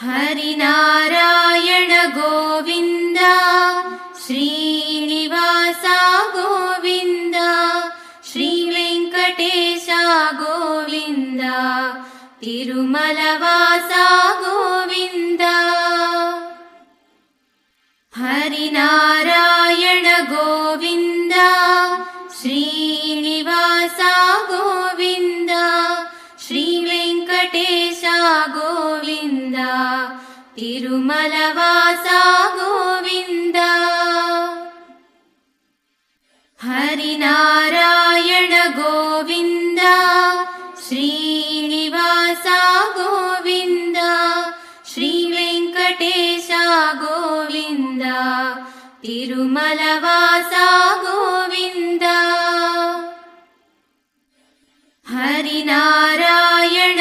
हरिनारायण गोविन्द श्रीनिवास गोविन्द श्रीवेङ्कटेश गोविन्द तिरुमलवास गोविन्द हरिनारायण गोविन्द श्रीनिवास गोविन्द श्रीवेङ्कटेश गोविन्द तिरुमलवास गोविन्द हरिनारायण गोविन्द श्रीनिवास गोविन्द श्रीवेङ्कटेश गोविन्द तिरुमलवास गोविन्द हरिनारायण